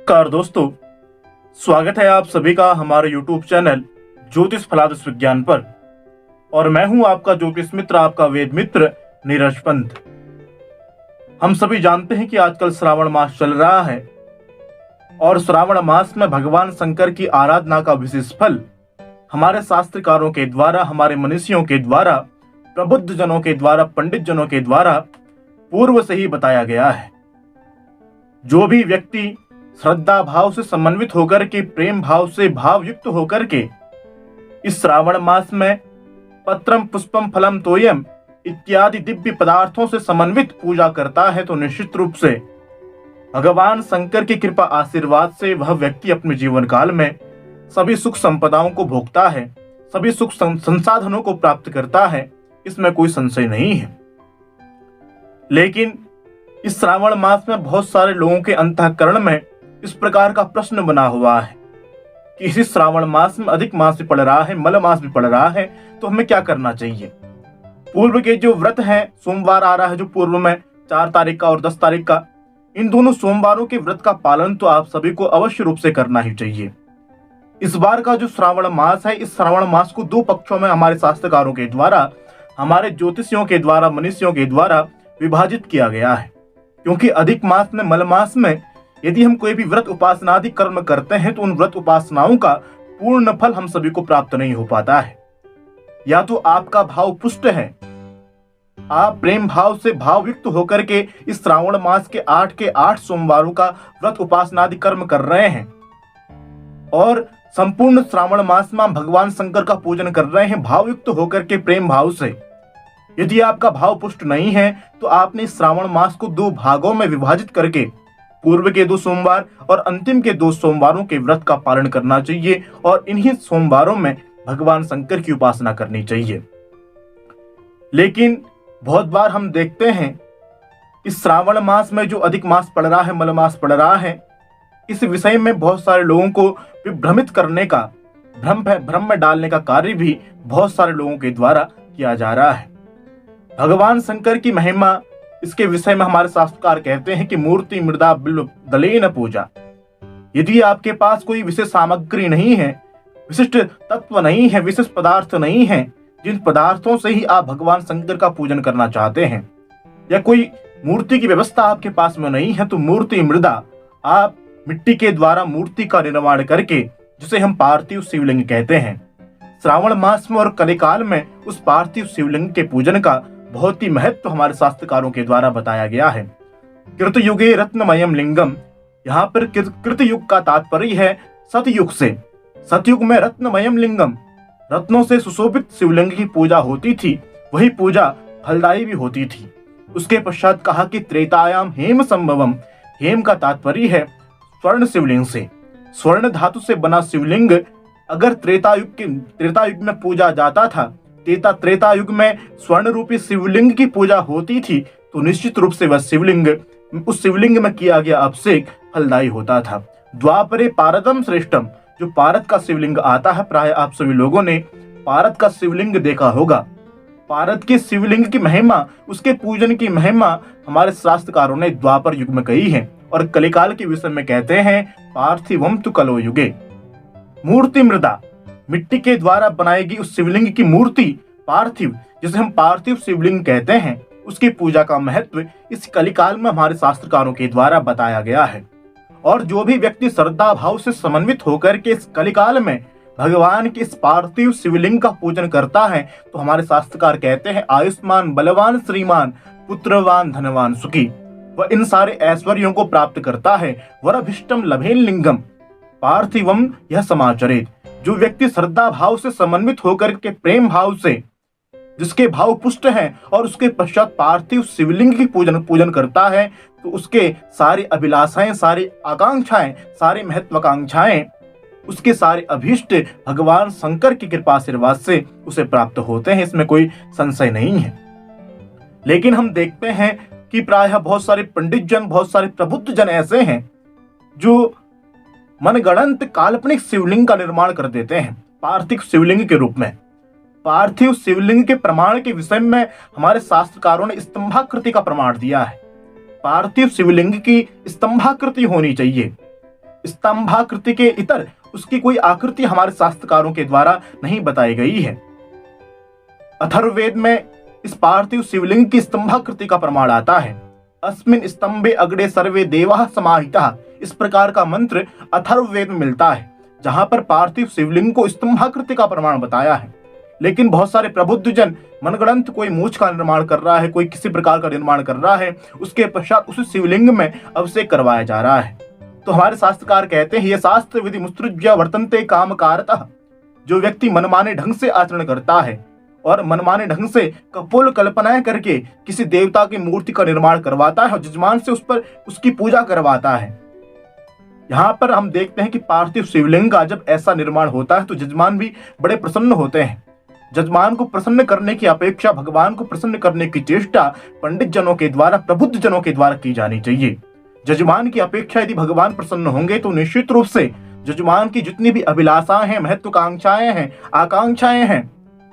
नमस्कार दोस्तों, स्वागत है आप सभी का हमारे YouTube चैनल ज्योतिष फलादेश विज्ञान पर। और मैं हूं आपका ज्योतिष मित्र, आपका वेद मित्र नीरज पंत। हम सभी जानते हैं कि आजकल श्रावण मास चल रहा है और श्रावण मास में भगवान शंकर की आराधना का विशेष फल हमारे शास्त्रकारों के द्वारा, हमारे मनीषियों के द्वारा, प्रबुद्ध जनों के द्वारा, पंडित जनों के द्वारा पूर्व से ही बताया गया है। जो भी व्यक्ति श्रद्धा भाव से समन्वित होकर के, प्रेम भाव से भाव युक्त होकर के इस श्रावण मास में पत्रम पुष्पम फलम तोयम इत्यादि दिव्य पदार्थों से समन्वित पूजा करता है तो निश्चित रूप से भगवान शंकर की कृपा आशीर्वाद से वह व्यक्ति अपने जीवन काल में सभी सुख संपदाओं को भोगता है, सभी सुख संसाधनों को प्राप्त करता है। इसमें कोई संशय नहीं है। लेकिन इस श्रावण मास में बहुत सारे लोगों के अंतःकरण में इस प्रकार का प्रश्न बना हुआ है कि इस श्रावण मास में अधिक मास भी पड़ रहा है, मल मास भी पड़ रहा है, तो हमें क्या करना चाहिए। पूर्व के जो व्रत हैं, सोमवार आ रहा है जो पूर्व में 4 तारीख का और 10 तारीख का, इन दोनों सोमवारों के व्रत का पालन तो आप सभी को अवश्य रूप से करना ही चाहिए। इस बार का जो श्रावण मास है, इस श्रावण मास को 2 पक्षों में हमारे शास्त्रकारों के द्वारा, हमारे ज्योतिषियों के द्वारा, मनीषियों के द्वारा विभाजित किया गया है। क्योंकि अधिक मास में, मल मास में यदि हम कोई भी व्रत उपासनादि कर्म करते हैं तो उन व्रत उपासनाओं का पूर्ण फल हम सभी को प्राप्त नहीं हो पाता है। या तो आपका भाव पुष्ट है, आप प्रेम भाव से भाव युक्त होकर के इस श्रावण मास के 8 सोमवारों का व्रत उपासनादि कर्म कर रहे हैं और संपूर्ण श्रावण मास में भगवान शंकर का पूजन कर रहे हैं भाव युक्त होकर के, प्रेम भाव से। यदि आपका भाव पुष्ट नहीं है तो आपने इस श्रावण मास को 2 भागों में विभाजित करके पूर्व के 2 सोमवार और अंतिम के 2 सोमवारों के व्रत का पालन करना चाहिए और इन्हीं सोमवारों में भगवान शंकर की उपासना करनी चाहिए। लेकिन बहुत बार हम देखते हैं इस श्रावण मास में जो अधिक मास पड़ रहा है, मल मास पड़ रहा है, इस विषय में बहुत सारे लोगों को विभ्रमित करने का, भ्रम में डालने का कार्य भी बहुत सारे लोगों के द्वारा किया जा रहा है। भगवान शंकर की महिमा, इसके विषय में हमारे शास्त्रकार कहते हैं कि मूर्ति मृदा बिल्व दलेन पूजा। यदि आपके पास कोई विशेष सामग्री नहीं है, विशिष्ट तत्व नहीं है, विशेष पदार्थ नहीं है, जिन पदार्थों से ही आप भगवान शंकर का पूजन करना चाहते हैं, या कोई मूर्ति की व्यवस्था आपके पास में नहीं है, तो मूर्ति मृदा, आप मिट्टी के द्वारा मूर्ति का निर्माण करके, जिसे हम पार्थिव शिवलिंग कहते हैं, श्रावण मास में और कलिकाल में उस पार्थिव शिवलिंग के पूजन का बहुत ही महत्व हमारे शास्त्रकारों के द्वारा बताया गया है। कृतयुगे रत्नमयम लिंगम, यहाँ पर कृतयुग का तात्पर्य है सतयुग से। सतयुग में रत्नमयम लिंगम, रत्नों से सुशोभित शिवलिंग की पूजा होती थी, वही पूजा फलदायी भी होती थी। उसके पश्चात कहा कि त्रेतायाम हेम संभवम, हेम का तात्पर्य है स्वर्ण शिवलिंग से। स्वर्ण धातु से बना शिवलिंग अगर त्रेता युग में पूजा जाता था, त्रेता युग में स्वर्ण रूपी शिवलिंग की पूजा होती थी, तो निश्चित रूप से वह शिवलिंग, उस शिवलिंग में किया गया अभिषेक फलदायी होता था। द्वापरे पारदम श्रेष्ठम, जो पारद का शिवलिंग आता है, प्राय आप सभी लोगों ने पारद का शिवलिंग देखा होगा। पारद के शिवलिंग की महिमा, उसके पूजन की महिमा हमारे शास्त्रकारों ने द्वापर युग में कही है और कलिकाल के विषय में कहते हैं पार्थिवम तु कलो युगे। मूर्ति मृदा, मिट्टी के द्वारा बनाएगी उस शिवलिंग की मूर्ति पार्थिव, जिसे हम पार्थिव शिवलिंग कहते हैं, उसकी पूजा का महत्व इस कलिकाल में हमारे शास्त्रकारों के द्वारा बताया गया है। और जो भी व्यक्ति श्रद्धा भाव से समन्वित होकर के इस कलिकाल में भगवान के इस पार्थिव शिवलिंग का पूजन करता है, तो हमारे शास्त्रकार कहते हैं आयुष्मान बलवान श्रीमान पुत्रवान धनवान सुखी, वह इन सारे ऐश्वर्यों को प्राप्त करता है। वरभिष्टम लभेन लिंगम पार्थिवम यह समाचरित, जो व्यक्ति श्रद्धा भाव से समन्वित होकर के, प्रेम भाव से, जिसके भाव पुष्ट हैं और उसके पश्चात पार्थिव शिवलिंग की पूजन करता है, तो उसके सारी अभिलाषाएं, सारी आकांक्षाएं, सारी महत्वाकांक्षाएं, उसके सारे अभीष्ट भगवान शंकर की कृपा आशीर्वाद से उसे प्राप्त होते हैं। इसमें कोई संशय नहीं है। लेकिन हम देखते हैं कि प्रायः बहुत सारे पंडित जन, बहुत सारे प्रबुद्ध जन ऐसे हैं जो मनगढ़ंत काल्पनिक शिवलिंग का निर्माण कर देते हैं पार्थिव शिवलिंग के रूप में। पार्थिव शिवलिंग के प्रमाण के विषय में हमारे शास्त्रकारों ने स्तंभाकृति का प्रमाण दिया है। पार्थिव शिवलिंग की स्तंभाकृति होनी चाहिए। स्तंभाकृति के इतर उसकी कोई आकृति हमारे शास्त्रकारों के द्वारा नहीं बताई गई है। अथर्ववेद में इस पार्थिव शिवलिंग की स्तंभाकृति का प्रमाण आता है। अस्मिन स्तंभे अग्रे सर्वे देवाः समाहिताः, इस प्रकार का मंत्र अथर्ववेद में मिलता है, जहां पर पार्थिव शिवलिंग को स्तंभाकृति का प्रमाण बताया है। लेकिन बहुत सारे प्रबुद्ध जन मनगढ़ंत कोई मूछ का निर्माण कर रहा है, कोई किसी प्रकार का निर्माण कर रहा है, उसके पश्चात उस शिवलिंग में अभिषेक करवाया जा रहा है। तो हमारे शास्त्रकार कहते हैं, ये शास्त्र विधि मुत्सृज्य वर्तन्ते कामकारतः, जो व्यक्ति मनमाने ढंग से आचरण करता है और मनमाने ढंग से कपोल कल्पनाएं करके किसी देवता की मूर्ति का निर्माण करवाता है और जजमान से उस पर उसकी पूजा करवाता है। यहाँ पर हम देखते हैं कि पार्थिव शिवलिंग का जब ऐसा निर्माण होता है तो जजमान भी बड़े प्रसन्न होते हैं। जजमान को प्रसन्न करने की अपेक्षा भगवान को प्रसन्न करने की चेष्टा पंडित जनों के द्वारा, प्रबुद्ध जनों के द्वारा की जानी चाहिए। जजमान की अपेक्षा यदि भगवान प्रसन्न होंगे तो निश्चित रूप से जजमान की जितनी भी अभिलाषाएं हैं, महत्वाकांक्षाएं हैं, आकांक्षाएं हैं,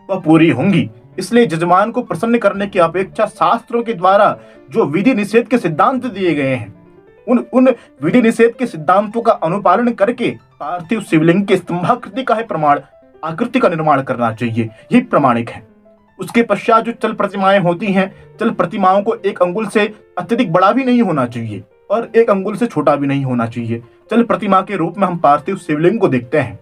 वह पूरी होंगी। इसलिए जजमान को प्रसन्न करने की अपेक्षा शास्त्रों के द्वारा जो विधि निषेध के सिद्धांत दिए गए हैं, उन विधि निषेध के सिद्धांतों का अनुपालन करके पार्थिव शिवलिंग के स्तंभाकृति का प्रमाण आकृति का निर्माण करना चाहिए, यही प्रमाणिक है। उसके पश्चात जो चल प्रतिमाएं होती हैं, चल प्रतिमाओं को एक अंगुल से अत्यधिक बड़ा भी नहीं होना चाहिए और एक अंगुल से छोटा भी नहीं होना चाहिए। चल प्रतिमा के रूप में हम पार्थिव शिवलिंग को देखते हैं।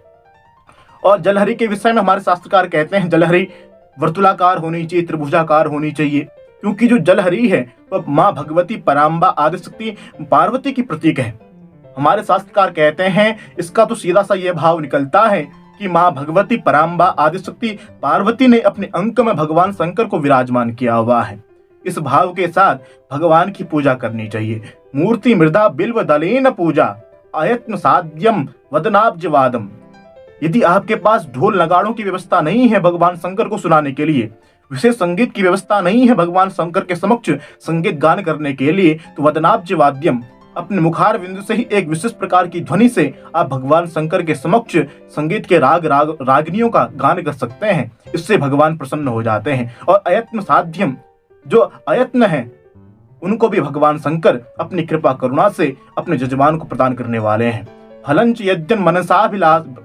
और जलहरी के विषय में हमारे शास्त्रकार कहते हैं, जलहरी वर्तुलाकार होनी चाहिए, त्रिभुजाकार होनी चाहिए, क्योंकि जो जलहरी है वह माँ भगवती पराम्बा आदिशक्ति पार्वती की प्रतीक है। हमारे शास्त्रकार कहते हैं, इसका तो सीधा सा यह भाव निकलता है कि माँ भगवती पराम्बा आदिशक्ति पार्वती ने अपने अंक में भगवान शंकर को विराजमान किया हुआ है। इस भाव के साथ भगवान की पूजा करनी चाहिए। मूर्ति मृदा बिल्व दलेन पूजा अयत्न साध्यम वदनाब्जवादम। यदि आपके पास ढोल नगाड़ों की व्यवस्था नहीं है भगवान शंकर को सुनाने के लिए, विशेष संगीत की व्यवस्था नहीं है भगवान शंकर के समक्ष संगीत गान करने के लिए, तो वदनाब्जवाद्यम, अपने मुखार बिंदु से ही एक विशेष प्रकार की ध्वनि से आप भगवान शंकर के समक्ष संगीत के रागनियों का गान कर सकते हैं। इससे भगवान प्रसन्न हो जाते हैं। और अयत्न साध्यम, जो अयत्न है उनको भी भगवान शंकर अपनी कृपा करुणा से अपने जजमान को प्रदान करने वाले हैं। हलंच यज्ञन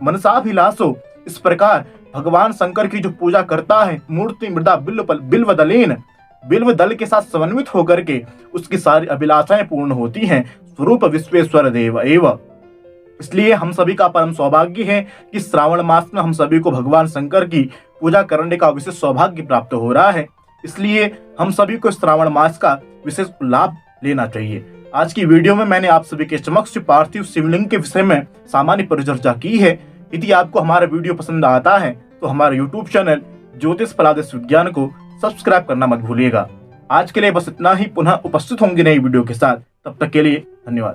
मनसाभिलासो, इस प्रकार भगवान शंकर की जो पूजा करता है, मूर्ति मृदा बिल्व दलेन, बिल्व दल के साथ समन्वित होकर के उसकी सारी अभिलाषाएं पूर्ण होती हैं। स्वरूप विश्वेश्वर देव एव। इसलिए हम सभी का परम सौभाग्य है कि श्रावण मास में हम सभी को भगवान शंकर की पूजा करने का विशेष सौभाग्य प्राप्त हो रहा है। इसलिए हम सभी को श्रावण मास का विशेष लाभ लेना चाहिए। आज की वीडियो में मैंने आप सभी के समक्ष पार्थिव शिवलिंग के विषय में सामान्य परिचर्चा की है। यदि आपको हमारा वीडियो पसंद आता है तो हमारे YouTube चैनल ज्योतिष फलादेश विज्ञान को सब्सक्राइब करना मत भूलिएगा। आज के लिए बस इतना ही। पुनः उपस्थित होंगे नई वीडियो के साथ, तब तक के लिए धन्यवाद।